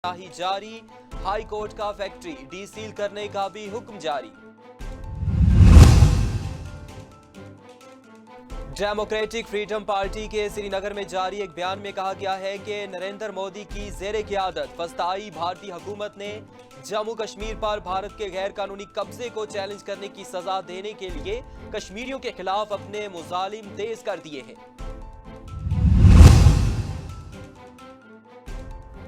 ही जारी, high court का factory D seal करने का भी हुक्म जारी। डेमोक्रेटिक फ्रीडम पार्टी के श्रीनगर में जारी एक बयान में कहा गया है कि नरेंद्र मोदी की ज़ेरे क़यादत फस्ताई भारतीय हुकूमत ने जम्मू कश्मीर पर भारत के गैर कानूनी कब्जे को चैलेंज करने की सजा देने के लिए कश्मीरियों के खिलाफ अपने मुजालिम तेज कर दिए हैं।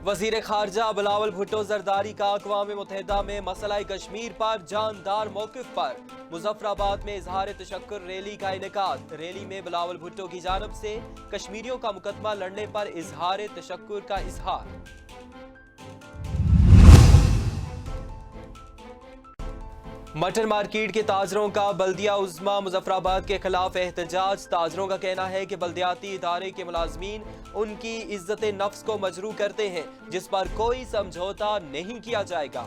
वजीर खारजा बिलावल भुट्टो जरदारी का अक़वाम मुत्तहिदा में मसला कश्मीर पर जानदार मौक़िफ़ पर मुज़फ़्फ़राबाद में इजहार तशक्कुर रैली का इनेकाद। रैली में बिलावल भुट्टो की जानिब से कश्मीरियों का मुकदमा लड़ने पर इजहार तशक्कुर का इजहार। मटन मार्केट के ताजरों का बल्दिया उज़्मा मुज़फ़्फ़राबाद के खिलाफ एहतजाज। ताजरों का कहना है कि बल्दियाती इदारे के मुलाजमीन उनकी इज्जत नफ्स को मजरू करते हैं, जिस पर कोई समझौता नहीं किया जाएगा।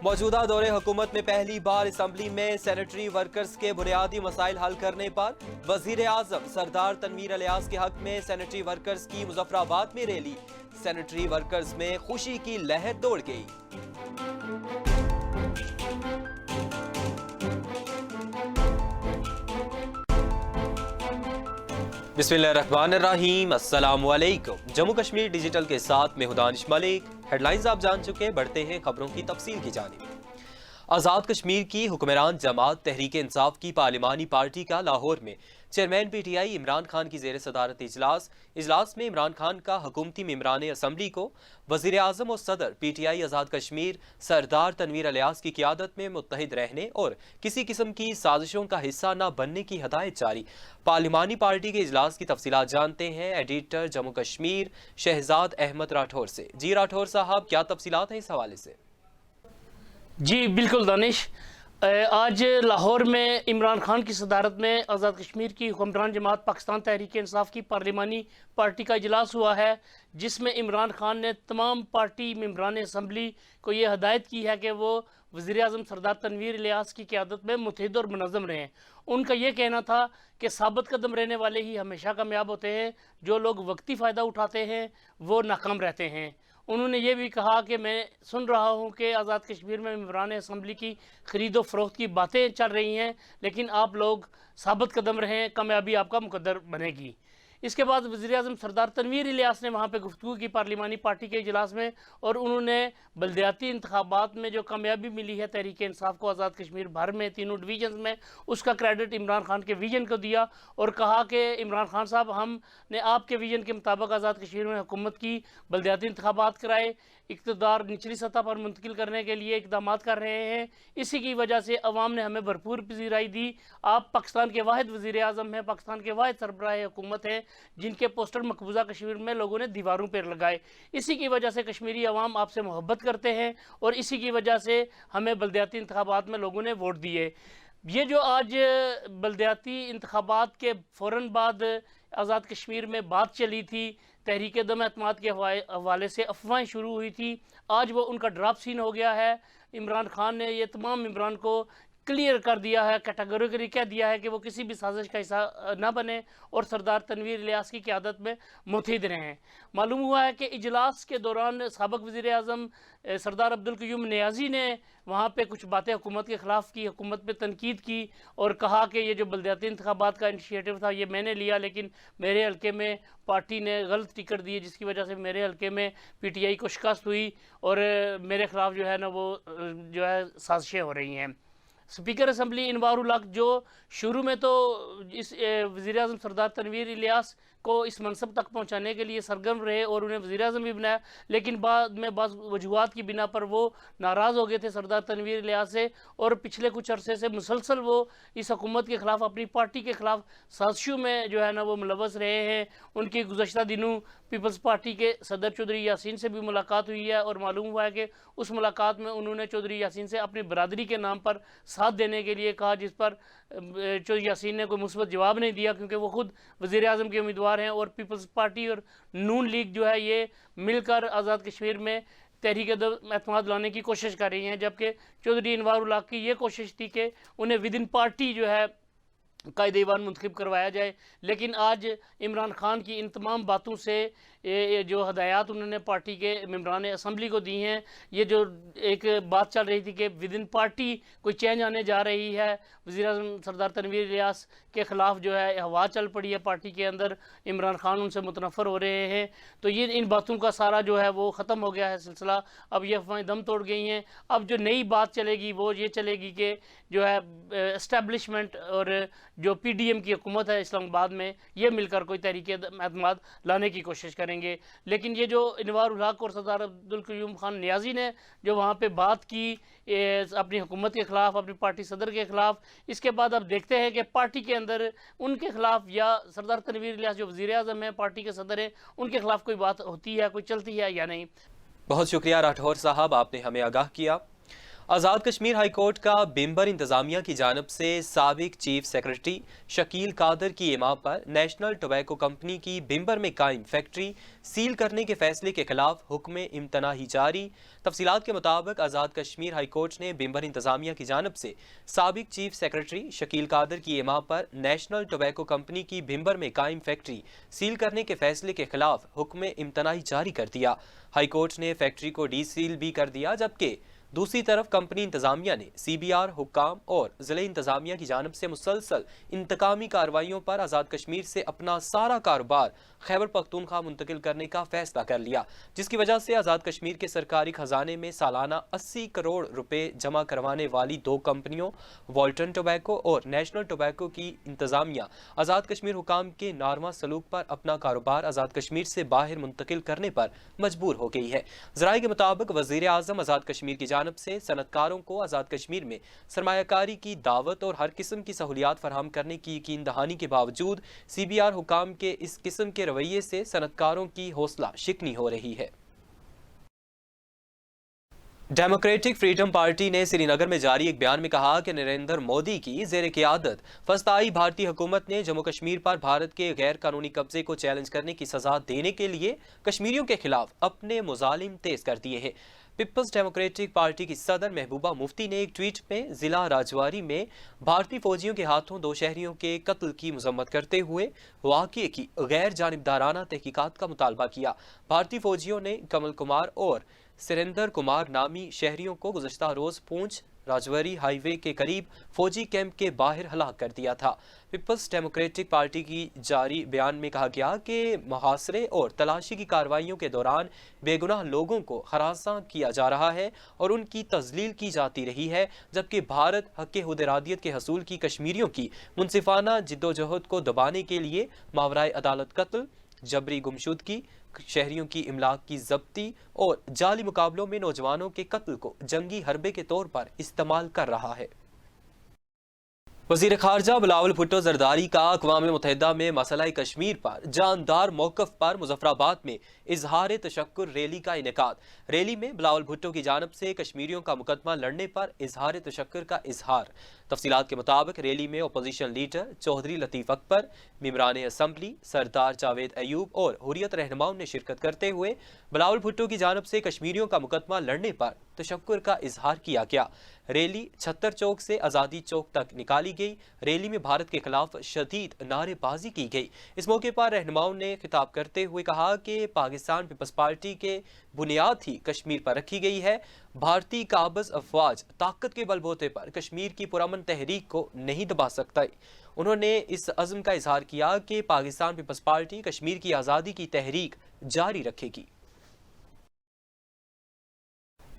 मौजूदा दौरे हुकूमत में पहली बार असम्बली में सैनिटरी वर्कर्स के बुनियादी मसाइल हल करने पर वजीर आजम सरदार तनवीर इलियास के हक में सैनिटरी वर्कर्स की मुज़फ़्फ़राबाद में रैली। सैनिटरी वर्कर्स में खुशी की लहर दौड़ गई। बिस्मिल्लाहिर्रहमानिर्रहीम, अस्सलामुअलैकुम। जम्मू कश्मीर डिजिटल के साथ मैं हूं दानिश मलिक। हेडलाइंस आप जान चुके हैं, बढ़ते हैं खबरों की तफसील की जानिब। आज़ाद कश्मीर की हुक्मरान जमात तहरीक इंसाफ की पार्लिमानी पार्टी का लाहौर में चेयरमैन पीटीआई इमरान खान की ज़ेर सदारत इजलास में इमरान खान का हुकूमती मेंबरान असम्बली को वज़ीर आज़म और सदर पीटीआई आज़ाद कश्मीर सरदार तनवीर इलियास की क़यादत में मुत्तहिद रहने और किसी किस्म की साजिशों का हिस्सा न बनने की हदायत जारी। पार्लिमानी पार्टी के इजलास की तफसीलात जानते हैं एडिटर जम्मू कश्मीर शहजाद अहमद राठौर से। जी राठौर साहब, क्या तफसीलात हैं इस हवाले से? जी बिल्कुल दानिश, आज लाहौर में इमरान खान की सदारत में आज़ाद कश्मीर की हुक्मरान जमात पाकिस्तान तहरीक इंसाफ की पार्लिमानी पार्टी का इजलास हुआ है, जिसमें इमरान खान ने तमाम पार्टी मेंबरान असम्बली को ये हदायत की है कि वो वज़ीर आज़म सरदार तनवीर इलियास की क़यादत में मुत्तहिद और मुनज़्ज़म रहें। उनका ये कहना था कि साबित कदम रहने वाले ही हमेशा कामयाब होते हैं, जो लोग वक्ती फ़ायदा उठाते हैं वो नाकाम रहते हैं। उन्होंने ये भी कहा कि मैं सुन रहा हूँ कि आज़ाद कश्मीर में मेंबरान असम्बली की ख़रीद व फ़रोख्त की बातें चल रही हैं, लेकिन आप लोग साबित कदम रहें, कामयाबी आपका मुकद्दर बनेगी। इसके बाद वज़ीर आज़म सरदार तनवीर इलियास ने वहाँ पे गुफ्तगू की पार्लिमानी पार्टी के इजलास में, और उन्होंने बल्दियाती इंतखाबात में जो कामयाबी मिली है तहरीक इंसाफ को आज़ाद कश्मीर भर में तीनों डिवीजन में, उसका क्रेडिट इमरान खान के विजन को दिया और कहा कि इमरान खान साहब, हमने आपके विजन के मुताबिक आज़ाद कश्मीर में हुकूमत की बल्दियाती इंतखाबात कराए, इक़्तिदार निचली सतह पर मुंतकिल करने के लिए इक़दाम कर रहे हैं। इसी की वजह से अवाम ने हमें भरपूर पजीराई दी। आप पाकिस्तान के वाहिद वज़ीर आज़म हैं, पाकिस्तान के वाहिद सरबराह हुकूमत हैं जिनके पोस्टर मकबूजा कश्मीर में लोगों ने दीवारों पर लगाए। इसी की वजह से कश्मीरी अवाम आपसे मोहब्बत करते हैं और इसी की वजह से हमें बल्दियाती इंतखाबात में लोगों ने वोट दिए। ये जो आज बल्दियाती इंतखाबात के फ़ौरन बाद आज़ाद कश्मीर में बात चली थी, तहरीक दम एतमाद के हवाले से अफवाहें शुरू हुई थी, आज वो उनका ड्रॉप सीन हो गया है। इमरान खान ने ये तमाम इमरान को क्लियर कर दिया है, कैटेगोरिकली कह दिया है कि वो किसी भी साजिश का हिस्सा न बने और सरदार तनवीर इलियास की क़यादत में मुत्तहिद रहें। मालूम हुआ है कि इजलास के दौरान साबिक़ वज़ीर आज़म सरदार अब्दुल क़य्यूम नियाज़ी ने वहाँ पे कुछ बातें हुकूमत के ख़िलाफ़ की, हुकूमत पे तनकीद की और कहा कि ये जो बल्दियाती इंतखाबात का इनिशिएटिव था ये मैंने लिया, लेकिन मेरे हल्के में पार्टी ने गलत टिकट दिए, जिसकी वजह से मेरे हल्के में पीटीआई को शिकस्त हुई और मेरे ख़िलाफ़ जो है ना वो जो है साजिशें हो रही हैं। Speaker assembly Invar ul Haq जो शुरू में तो इस वज़ीर आज़म सरदार तनवीर इलियास को इस मनसब तक पहुंचाने के लिए सरगर्म रहे और उन्हें वज़ीर आज़म भी बनाया, लेकिन बाद में बाज़ वजूहात की बिना पर वो नाराज़ हो गए थे सरदार तनवीर इलियास से और पिछले कुछ अरसे से मुसलसल वो इस हुकूमत के ख़िलाफ़, अपनी पार्टी के ख़िलाफ़ साजिशों में जो है ना वो मुलव्वस रहे हैं। उनकी गुज़श्ता दिनों पीपल्स पार्टी के सदर चौधरी यासीन से भी मुलाकात हुई है और मालूम हुआ है कि उस मुलाकात में उन्होंने चौधरी यासीन से अपनी बरादरी के नाम पर साथ देने के लिए कहा, जिस पर चौधरी यासीन ने कोई मुस्बत जवाब नहीं दिया, क्योंकि वो खुद वज़ीर आज़म के उम्मीदवार हैं और पीपल्स पार्टी और नून लीग जो है ये मिलकर आज़ाद कश्मीर में तहरीक एतमाद लाने की कोशिश कर रही हैं। जबकि चौधरी इनवार उल हक की ये कोशिश थी कि उन्हें विद इन पार्टी जो है कायद ईवान मुंतखब करवाया जाए। लेकिन आज इमरान खान की इन तमाम बातों से ये जो हदायत उन्होंने पार्टी के मेंबरान असम्बली को दी हैं, ये जो एक बात चल रही थी कि विद इन पार्टी कोई चेंज आने जा रही है, वज़ीर-ए-आज़म सरदार तनवीर इलियास के ख़िलाफ़ जो है हवा चल पड़ी है पार्टी के अंदर, इमरान खान उनसे मुतनफ़र हो रहे हैं, तो ये इन बातों का सारा जो है वो ख़त्म हो गया है सिलसिला। अब ये अफवाहें दम तोड़ गई हैं। अब जो नई बात चलेगी वो ये चलेगी कि जो है एस्टेब्लिशमेट और जो PDM की हुकूमत है इस्लामाबाद में, ये मिलकर कोई तहरीक एतमाद लाने की कोशिश करेंगे। लेकिन ये जो इनवार उल हक और सरदार अब्दुल क़य्यूम खान नियाज़ी ने जो वहाँ पे बात की अपनी हुकूमत के ख़िलाफ़, अपनी पार्टी सदर के ख़िलाफ़, इसके बाद अब देखते हैं कि पार्टी के अंदर उनके ख़िलाफ़ या सरदार तनवीर इलियास जो वज़ीर-ए-आज़म हैं, पार्टी के सदर हैं, उनके ख़िलाफ़ कोई बात होती है, कोई चलती है या नहीं। बहुत शुक्रिया राठौर साहब, आपने हमें आगाह किया। आज़ाद कश्मीर हाई कोर्ट का बिम्बर इंतज़ामिया की जानब से साबिक चीफ सेक्रेटरी शकील कादर की इमाम पर नेशनल टोबैको कंपनी की बिम्बर में कायम फैक्ट्री सील करने के फैसले के खिलाफ हुक्म इम्तनाही जारी। तफसीलात के मुताबिक आज़ाद कश्मीर हाई कोर्ट ने बिम्बर इंतज़ामिया की जानब से साबिक चीफ सेक्रेटरी शकील कादर की इमाम पर नेशनल टोबैको कंपनी की बिम्बर में कायम फैक्ट्री सील करने के फैसले के खिलाफ हुक्म इम्तनाही जारी कर दिया। हाई कोर्ट ने फैक्ट्री को डी सील भी कर दिया, जबकि दूसरी तरफ कंपनी इंतजामिया ने CBR हुक्काम और ज़िले इंतजामिया की जानब से मुसलसल इंतकामी कार्रवाइयों पर आज़ाद कश्मीर से अपना सारा कारोबार खैबर पख्तूनख्वा मुंतकिल करने का फैसला कर लिया, जिसकी वजह से आज़ाद कश्मीर के सरकारी खजाने में सालाना 80 करोड़ रुपए जमा करवाने वाली दो कंपनियों वॉल्टन टोबैको और नेशनल टोबैको की इंतजामिया आज़ाद कश्मीर हुक्काम के नारमा सलूक पर अपना कारोबार आज़ाद कश्मीर से बाहर मुंतकिल करने पर मजबूर हो गई है। ज़राए के मुताबिक वज़ीर-ए-आज़म आज़ाद कश्मीर की जानब से सनतकारों को आज़ाद कश्मीर में सरमायाकारी की दावत और हर किस्म की सहूलियात फराहम करने की यकीन दहानी के बावजूद CBR हुक्काम के इस किस्म के रवैये से सनतकारों की हौसला शिकनी हो रही है। डेमोक्रेटिक फ्रीडम पार्टी ने श्रीनगर में जारी एक बयान में कहा कि नरेंद्र मोदी की ज़ेर क़ियादत फस्ताई भारतीय हुकूमत ने जम्मू कश्मीर पर भारत के गैर कानूनी कब्जे को चैलेंज करने की सजा देने के लिए कश्मीरियों के खिलाफ अपने मुजालिम तेज कर दिए हैं। पीपल्स डेमोक्रेटिक पार्टी की सदर महबूबा मुफ्ती ने एक ट्वीट में जिला राजवारी में भारतीय फौजियों के हाथों 2 शहरियों के कत्ल की मजम्मत करते हुए वाक़ये की गैर जानिबदाराना तहकीकात का मुतालबा किया। भारतीय फौजियों ने कमल कुमार और सुरेंद्र कुमार नामी शहरियों को गुज़श्ता रोज़ पूंछ राजौरी हाईवे के करीब फौजी कैंप के बाहर हलाक कर दिया था। पीपल्स डेमोक्रेटिक पार्टी की जारी बयान में कहा गया कि मुहासरे और तलाशी की कार्रवाइयों के दौरान बेगुनाह लोगों को हरासा किया जा रहा है और उनकी तजलील की जाती रही है, जबकि भारत हक़ खुदइरादियत के हसूल की कश्मीरियों की मुनसिफाना जिद्दोजहद को दबाने के लिए मावराए अदालत कत्ल, जबरी गुमशुदगी, शहरियों की इमलाक की जब्ती और जाली मुकाबलों में नौजवानों के कत्ल को जंगी हरबे के तौर पर इस्तेमाल कर रहा है। वज़ीर ख़ारजा बिलावल भुट्टो ज़रदारी का अक़वाम मुत्तहिदा में मसला कश्मीर पर जानदार मौक़िफ़ पर मुज़फ़्फ़राबाद में इजहार तशक्कुर रैली का इनेकाद। रैली में बिलावल भुट्टो की जानब से कश्मीरियों का मुकदमा लड़ने पर इजहार तशक्कुर का इजहार। तफसीलात के मुताबिक रैली में अपोजिशन लीडर चौधरी लतीफ़ अकबर, मेंबरान असम्बली सरदार जावेद अयूब और हुर्रियत रहनुमाओं ने शिरकत करते हुए बिलावल भुट्टो की जानब से कश्मीरियों का मुकदमा लड़ने पर तशक्कुर का इजहार किया गया। रैली 76 चौक से आज़ादी चौक तक निकाली गई। रैली में भारत के खिलाफ शदीद नारेबाजी की गई। इस मौके पर रहनुमाओं ने खिताब करते हुए कहा कि पाकिस्तान पीपल्स पार्टी के बुनियाद ही कश्मीर पर रखी गई है। भारतीय काबज़ अफवाज ताकत के बलबूते पर कश्मीर की पुरअमन तहरीक को नहीं दबा सकता। उन्होंने इस अज़्म का इजहार किया कि पाकिस्तान पीपल्स पार्टी कश्मीर की आज़ादी की तहरीक जारी रखेगी।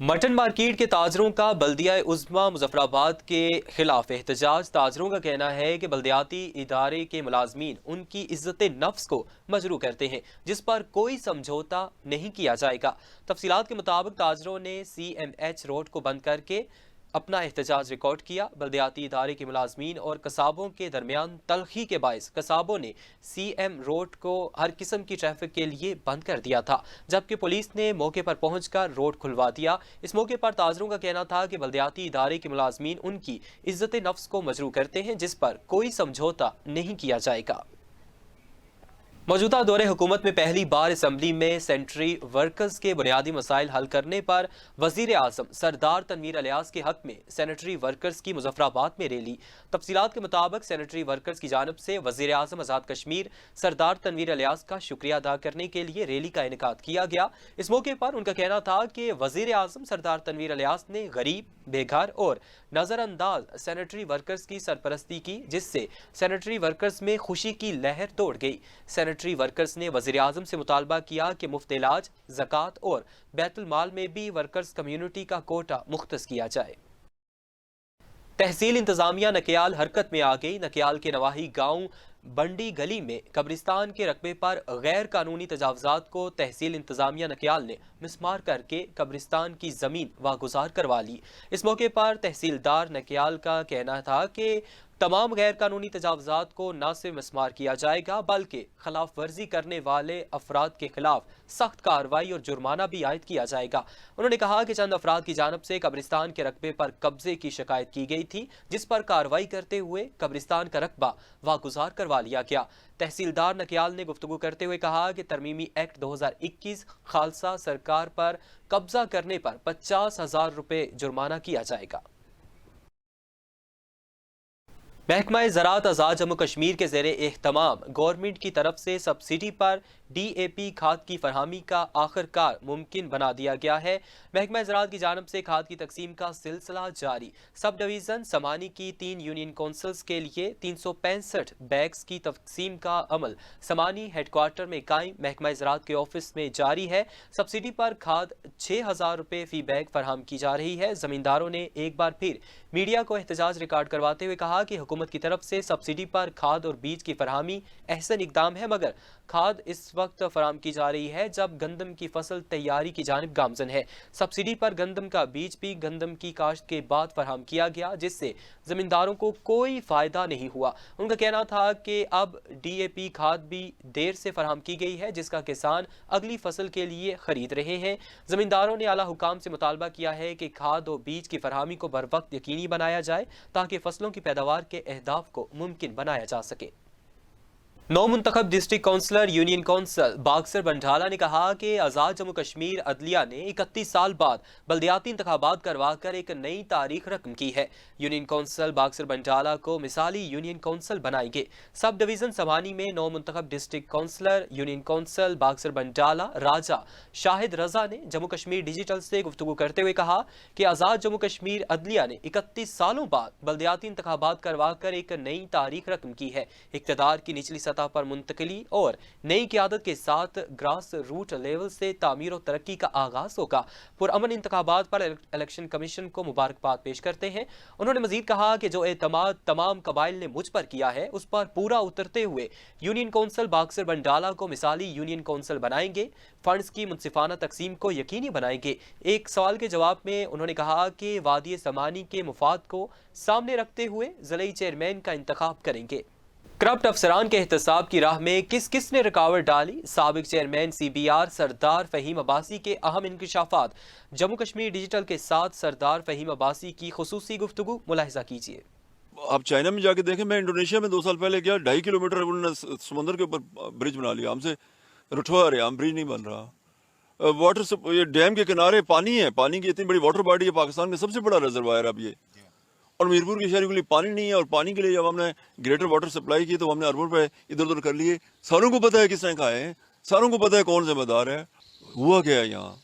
मटन मार्केट के ताजरों का बल्दिया उज़्मा मुज़फ़्फ़राबाद के खिलाफ एहतजाज। ताजरों का कहना है कि बल्दियाती इदारे के मुलाजमीन उनकी इज्जत नफ्स को मजरू करते हैं, जिस पर कोई समझौता नहीं किया जाएगा। तफसीलात के मुताबिक ताजरों ने CMH रोड को बंद करके अपना एहतजाज रिकॉर्ड किया। बल्दियाती इदारे के मुलाजमीन और कसाबों के दरमियान तलखी के बायस कसाबों ने CM रोड को हर किस्म की ट्रैफिक के लिए बंद कर दिया था, जबकि पुलिस ने मौके पर पहुंचकर रोड खुलवा दिया। इस मौके पर ताजरों का कहना था कि बल्दियाती इदारे के मुलाजमीन उनकी इज्जत नफ्स को मजरू करते हैं, जिस पर कोई समझौता नहीं किया जाएगा। मौजूदा दौरे हुकूमत में पहली बार असम्बली में सेनेटरी वर्कर्स के बुनियादी मसाइल हल करने पर वजीर आजम सरदार तनवीर अलियास के हक में सेनेटरी वर्कर्स की मुजफ्फराबाद में रैली। तफसीलात के मुताबिक सेनेटरी वर्कर्स की जानिब से वजीर आजम आज़ाद कश्मीर सरदार तनवीर अलियास का शुक्रिया अदा करने के लिए रैली का इनेकाद किया गया। इस मौके पर उनका कहना था कि वजीर आजम सरदार तनवीर अलियास ने गरीब, बेघर और नजरअंदाज सेनेटरी वर्कर्स की सरपरस्ती की, जिससे सेनेटरी वर्कर्स में खुशी की लहर दौड़ गई। सेनेटरी वर्कर्स ने वज़ीर आज़म से मुतालबा किया कि मुफ्त इलाज, ज़कात और बैतुल माल में भी वर्कर्स कम्युनिटी का कोटा मुख्तस किया जाए। तहसील इंतजामिया नकियाल हरकत में आ गई। नकियाल के नवाही गांव बंडी गली में कब्रिस्तान के रकबे पर गैर कानूनी तजावजात को तहसील इंतजामिया नकियाल ने मिसमार करके कब्रिस्तान की जमीन वागुजार करवा ली। इस मौके पर तहसीलदार नकियाल का कहना था कि तमाम गैर कानूनी तजावजात को न सिर्फ मिसमार किया जाएगा बल्कि खिलाफ वर्जी करने वाले अफराद के खिलाफ सख्त कार्रवाई और जुर्माना भी आयद किया जाएगा। उन्होंने कहा कि चंद अफराद की जानब से कब्रिस्तान के रकबे पर कब्जे की शिकायत की गई थी, जिस पर कार्रवाई करते हुए कब्रिस्तान का रकबा वागुजार करवा लिया गया। तहसीलदार नकियाल ने गुफ्तगू करते हुए कहा कि तरमीमी एक्ट 2021 खालसा सरकार पर कब्जा करने पर 50,000 रुपये जुर्माना किया जाएगा। महकमा ज़राअत आज़ाद जम्मू कश्मीर के ज़ेरे एहतमाम गवर्नमेंट की तरफ से सब्सिडी पर DAP खाद की फरहमी का आखिरकार मुमकिन बना दिया गया है। महकमा ज़राअत की जानब से खाद की तकसीम का सिलसिला जारी। सब डिवीज़न समानी की 3 यूनियन काउंसिल्स के लिए 365 बैग्स की तकसीम का अमल समानी हेडक्वार्टर में कायम महकमा ज़राअत के ऑफिस में जारी है। सब्सिडी पर खाद 6,000 रुपये फ़ी बैग फराहम की जा रही है। ज़मींदारों ने एक बार फिर मीडिया को एहतजाज रिकॉर्ड करवाते हुए कहा कि हुकूमत की तरफ से सब्सिडी पर खाद और बीज की फरहमी अहसन इकदाम है, मगर खाद इस वक्त फराहम की जा रही है जब गंदम की फसल तैयारी की जानिब गामजन है। सब्सिडी पर गंदम का बीज भी गंदम की काश्त के बाद फराहम किया गया, जिससे जमींदारों को कोई फायदा नहीं हुआ। उनका कहना था कि अब DAP खाद भी देर से फराहम की गई है, जिसका किसान अगली फसल के लिए खरीद रहे हैं। जमींदारों ने आला हुकाम से मुतालबा किया है कि खाद और बीज की फरहमी को बर वक्त यकीनी बनाया जाए ताकि फसलों की पैदावार के अहदाफ को मुमकिन बनाया जा सके। नौ मुंतखब district councillor union council Baksar Bandala ने कहा कि आज़ाद जम्मू कश्मीर अदलिया ने 31 साल बाद बल्दियाती इंतखाबात करवाकर एक नई तारीख रकम की है। यूनियन काउंसिल बाक्सर बंडाला को मिसाली यूनियन काउंसिल बनाएंगे। सब डिवीज़न समानी में 9 मुंतखब district councillor union council Baksar Bandala Raja Shahid Raza ने जम्मू कश्मीर डिजिटल से गुफ्तगू करते हुए कहा कि आज़ाद जम्मू कश्मीर अदलिया ने 31 सालों बाद बल्दियाती इंतखाबात करवाकर एक नई तारीख रकम की है। इक़्तिदार की निचली सतह पर मुंतकली और नई क़यादत के साथ ग्रास रूट लेवल से तामीर और तरक्की का आगाज होगा। पुरअमन इंतखाबात पर इलेक्शन कमीशन को मुबारकबाद पेश करते हैं। उन्होंने मजीद कहा कि जो एतमाद तमाम कबाइल ने मुझ पर किया है उस पर पूरा उतरते हुए यूनियन काउंसिल बाक्सर बंडाला को मिसाली यूनियन काउंसिल बनाएंगे। फंड्स की मुनसिफाना तकसीम को यकीनी बनाएंगे। एक सवाल के जवाब में उन्होंने कहा कि वादी समानी के मुफाद को सामने रखते हुए ज़िले चेयरमैन का इंतखाब करेंगे। करप्ट अफसरान के एहतसाब की राह में किस किस ने रुकावट डाली? साबिक चेयरमैन CBR सरदार फ़हीम अब्बासी के अहम इंकशाफात। जम्मू कश्मीर डिजिटल के साथ सरदार फ़हीम अब्बासी की खुसूसी गुफ्तगू मुलाहिजा कीजिए। आप चाइना में जाके देखें, मैं इंडोनेशिया में 2 साल पहले गया, 2.5 किलोमीटर उन्होंने समुद्र के ऊपर ब्रिज बना लिया। हमसे रुठवा रहे, हम ब्रिज नहीं बन रहा। वाटर ये डैम के किनारे पानी है, पानी की इतनी बड़ी वाटर बॉडी है, पाकिस्तान का सबसे बड़ा रिजर्वायर अब ये। और मीरपुर के शहर के लिए पानी नहीं है, और पानी के लिए जब हमने ग्रेटर वाटर सप्लाई की तो हमने अरबों रुपए इधर उधर कर लिए। सारों को पता है किसने खाए हैं, सारों को पता है कौन जिम्मेदार है। हुआ क्या है यहाँ?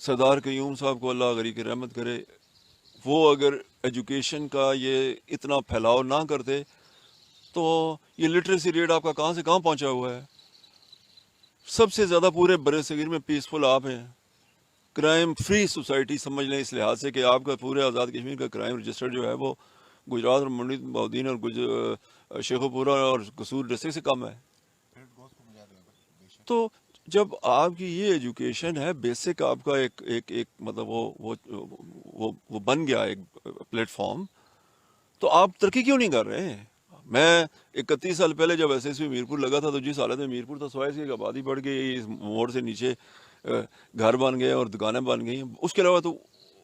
सरदार क़य्यूम साहब को अल्लाह गरी की रहमत करे, वो अगर एजुकेशन का ये इतना फैलाव ना करते तो ये लिटरेसी रेट आपका कहाँ से कहाँ पहुँचा हुआ है। सबसे ज़्यादा पूरे बड़े सगीर में पीसफुल आप हैं, क्राइम फ्री सोसाइटी समझ लें, इस लिहाज से कि आपका पूरे आज़ाद कश्मीर का क्राइम रजिस्टर जो है वो गुजरात और मंडी बहाउद्दीन और शेखोपुरा और कसूर डिस्ट्रिक्ट से कम है। तो जब आपकी ये एजुकेशन है बेसिक, आपका एक मतलब वो बन गया एक प्लेटफॉर्म, तो आप तरक्की क्यों नहीं कर रहे हैं? मैं 31 साल पहले जब SSB मीरपुर लगा था तो जिस हालत में मीरपुर था, सवाइस की आबादी बढ़ गई, इस मोड़ से नीचे घर बन गए और दुकानें बन गई। उसके अलावा तो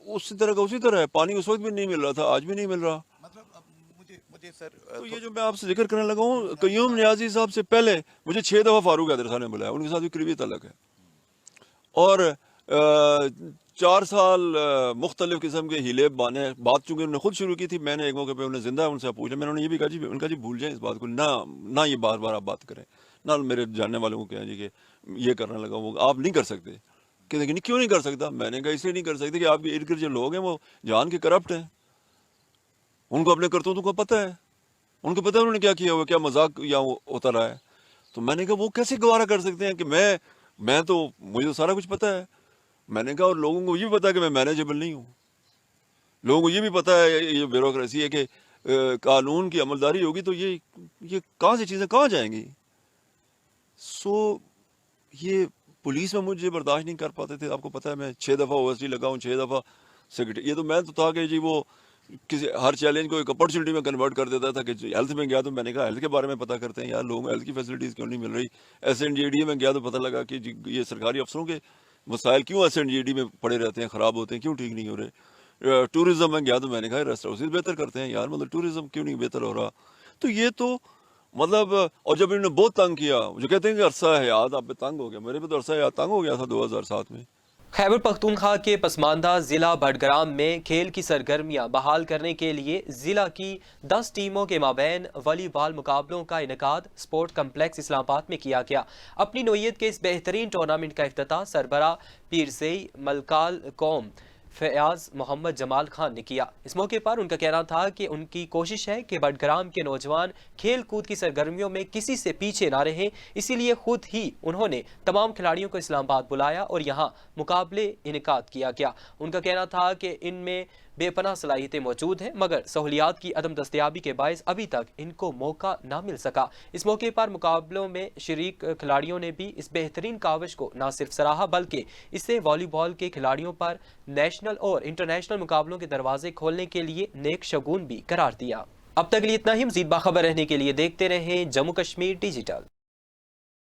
उसी तरह का उसी तरह है। पानी उस वक्त भी नहीं मिल रहा था, आज भी नहीं मिल रहा। मतलब अब مجھے سر تو یہ جو میں آپ سے ذکر کرنے لگا ہوں، قیوم نیازی صاحب سے پہلے مجھے 6 دفعہ فاروق حیدر صاحب نے بلایا، ان کے ساتھ بھی قریبی تعلق ہے، اور 4 سال مختلف قسم کے ہیلے بانے، بات چونکہ انہوں نے خود شروع کی تھی، میں نے ایک موقع پہ انہیں زندہ ان سے پوچھا، میں نے یہ بھی کہا جی، ان کا جی بھول جائیں اس بات کو، نہ یہ بار بار آپ بات کریں، نہ میرے جاننے والوں کو کہیں جی کہ یہ کرنے لگا، وہ آپ نہیں کر سکتے، کہ لیکن کیوں نہیں کر سکتا؟ میں نے کہا اس لیے نہیں کر سکتے کہ آپ کے ارد گرد جو لوگ ہیں وہ جان کے کرپٹ ہیں، ان کو اپنے کرتوتوں کو پتہ ہے، ان کو پتہ ہے انہوں نے کیا کیا ہوا، کیا مذاق یا ہوتا رہا ہے. تو میں نے کہا وہ کیسے گوارا کر سکتے ہیں کہ میں تو مجھے تو سارا کچھ پتہ ہے. میں نے کہا اور لوگوں کو یہ بھی پتا ہے کہ میں مینیجبل نہیں ہوں، لوگوں کو یہ بھی پتا ہے، یہ بیوروکریسی ہے کہ قانون کی عملداری ہوگی تو یہ کہاں سے چیزیں کہاں جائیں گی. سو یہ پولیس میں مجھے برداشت نہیں کر پاتے تھے. آپ کو پتا ہے میں 6 دفعہ OSD لگا ہوں، 6 دفعہ سیکرٹری. یہ تو میں تو تھا کہ جی وہ کسی ہر چیلنج کو ایک اپرچونٹی میں کنورٹ کر دیتا تھا کہ ہیلتھ میں گیا تو میں نے کہا ہیلتھ کے بارے میں پتا کرتے ہیں یار، لوگوں کو ہیلتھ کی فیسلٹیز کیوں نہیں مل رہی. SNJDA میں گیا تو پتہ لگا کہ جی یہ سرکاری افسروں کے مسائل کیوں SNJD میں پڑے رہتے ہیں، خراب ہوتے ہیں، کیوں ٹھیک نہیں ہو رہے. ٹورزم میں گیا تو میں نے کہا ریسٹ ہاؤسز بہتر کرتے ہیں یار، مطلب ٹورزم کیوں نہیں بہتر ہو رہا. تو یہ تو مطلب، اور جب انہوں نے بہت تنگ کیا، جو کہتے ہیں کہ عرصہ حیات آپ پہ تنگ ہو گیا، میرے پہ تو عرصہ حیات تنگ ہو گیا تھا 2007 میں. خیبر پختونخوا کے پسماندہ ضلع بڈگرام میں کھیل کی سرگرمیاں بحال کرنے کے لیے ضلع کی 10 ٹیموں کے مابین والی بال مقابلوں کا انعقاد اسپورٹ کمپلیکس اسلام آباد میں کیا گیا. اپنی نوعیت کے اس بہترین ٹورنامنٹ کا افتتاح سربراہ پیرسئی ملکال قوم فیاض محمد جمال خان نے کیا. اس موقع پر ان کا کہنا تھا کہ ان کی کوشش ہے کہ بڈگرام کے نوجوان کھیل کود کی سرگرمیوں میں کسی سے پیچھے نہ رہیں، اسی لیے خود ہی انہوں نے تمام کھلاڑیوں کو اسلام آباد بلایا اور یہاں مقابلے انعقاد کیا گیا. ان کا کہنا تھا کہ ان میں بے پناہ صلاحیتیں موجود ہیں، مگر سہولیات کی عدم دستیابی کے باعث ابھی تک ان کو موقع نہ مل سکا. اس موقع پر مقابلوں میں شریک کھلاڑیوں نے بھی اس بہترین کاوش کو نہ صرف سراہا بلکہ اسے والی بال کے کھلاڑیوں پر نیشنل اور انٹرنیشنل مقابلوں کے دروازے کھولنے کے لیے نیک شگون بھی قرار دیا. اب تک لیے اتنا ہی. مزید باخبر رہنے کے لیے دیکھتے رہیں جموں کشمیر ڈیجیٹل.